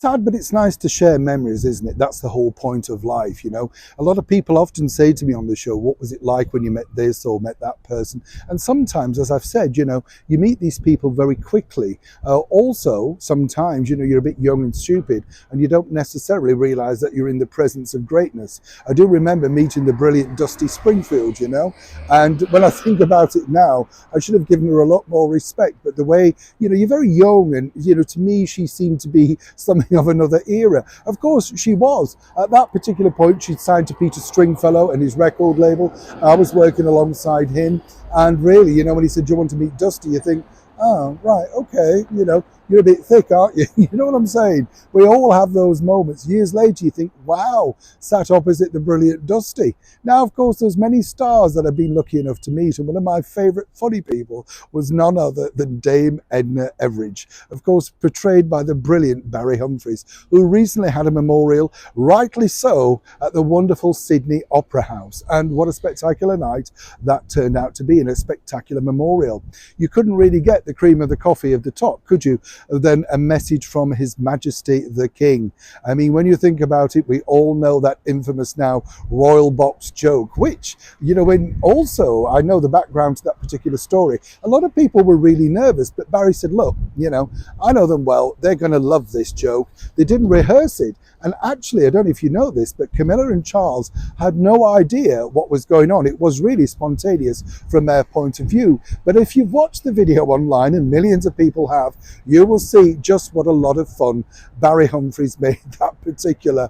Sad, but it's nice to share memories, isn't it? That's the whole point of life, you know. A lot of people often say to me on the show, what was it like when you met this or met that person? And sometimes, as I've said, you know, you meet these people very quickly. Also, sometimes, you know, you're a bit young and stupid and you don't necessarily realize that you're in the presence of greatness. I do remember meeting the brilliant Dusty Springfield, you know, and when I think about it now, I should have given her a lot more respect. But the way, you know, you're very young and, you know, to me, she seemed to be something of another era. Of course, she was. At that particular point, she'd signed to Peter Stringfellow and his record label. I was working alongside him. And really, you know, when he said, do you want to meet Dusty? You think, oh, right, okay, you know, you're a bit thick, aren't you? You know what I'm saying? We all have those moments. Years later, you think, wow, sat opposite the brilliant Dusty. Now, of course, there's many stars that I've been lucky enough to meet, and one of my favourite funny people was none other than Dame Edna Everage, of course, portrayed by the brilliant Barry Humphries, who recently had a memorial, rightly so, at the wonderful Sydney Opera House. And what a spectacular night that turned out to be, in a spectacular memorial. You couldn't really get the cream of the coffee of the top, could you? Than a message from His Majesty the King. I mean, when you think about it, we all know that infamous now royal box joke, which, you know, when also I know the background to that particular story, a lot of people were really nervous, but Barry said, look, you know, I know them well, they're going to love this joke. They didn't rehearse it. And actually, I don't know if you know this, but Camilla and Charles had no idea what was going on. It was really spontaneous from their point of view. But if you've watched the video online, and millions of people have, you will see just what a lot of fun Barry Humphries made that particular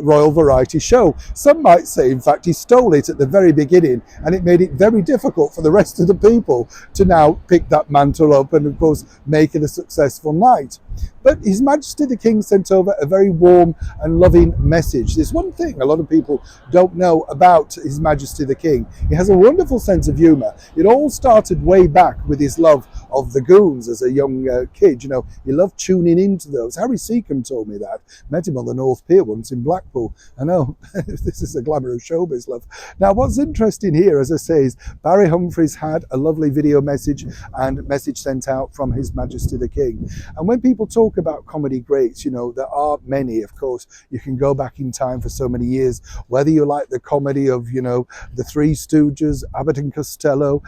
Royal Variety show. Some might say, in fact, he stole it at the very beginning, and it made it very difficult for the rest of the people to now pick that mantle up and, of course, make it a successful night. But His Majesty the King sent over a very warm and loving message. There's one thing a lot of people don't know about His Majesty the King. He has a wonderful sense of humour. It all started way back with his love of the Goons as a young kid. You know, he loved tuning into those. Harry Seacombe told me that. Met him on the North Pier once in Blackpool. I know, this is a glamour of showbiz, love. Now, what's interesting here, as I say, is Barry Humphries had a lovely video message and message sent out from His Majesty the King. And when people talk about comedy greats, you know, there are many, of course. You can go back in time for so many years, whether you like the comedy of, you know, the Three Stooges, Abbott and Costello,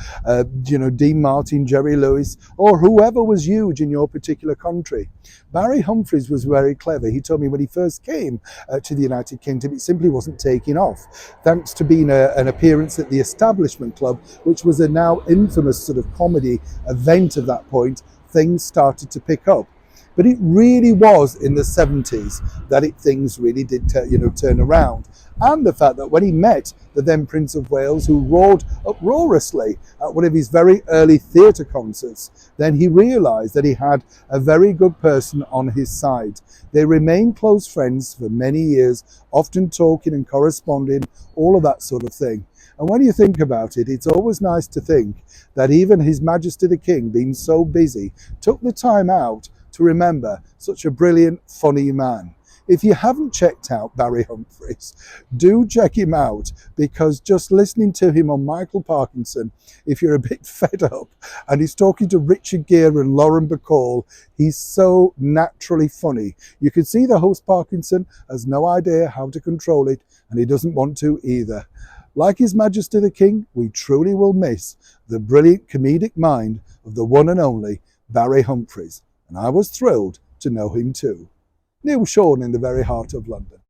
you know, Dean Martin, Jerry Lewis, or whoever was huge in your particular country. Barry Humphries was very clever. He told me when he first came to the United Kingdom, it simply wasn't taking off. Thanks to being an appearance at the Establishment Club, which was a now infamous sort of comedy event at that point, things started to pick up. But it really was in the 70s that things really did turn around. And the fact that when he met the then Prince of Wales, who roared uproariously at one of his very early theatre concerts, then he realised that he had a very good person on his side. They remained close friends for many years, often talking and corresponding, all of that sort of thing. And when you think about it, it's always nice to think that even His Majesty the King, being so busy, took the time out to remember such a brilliant, funny man. If you haven't checked out Barry Humphries, do check him out, because just listening to him on Michael Parkinson, if you're a bit fed up, and he's talking to Richard Gere and Lauren Bacall, he's so naturally funny. You can see the host Parkinson has no idea how to control it, and he doesn't want to either. Like His Majesty the King, we truly will miss the brilliant comedic mind of the one and only Barry Humphries. And I was thrilled to know him too. Neil Sean in the very heart of London.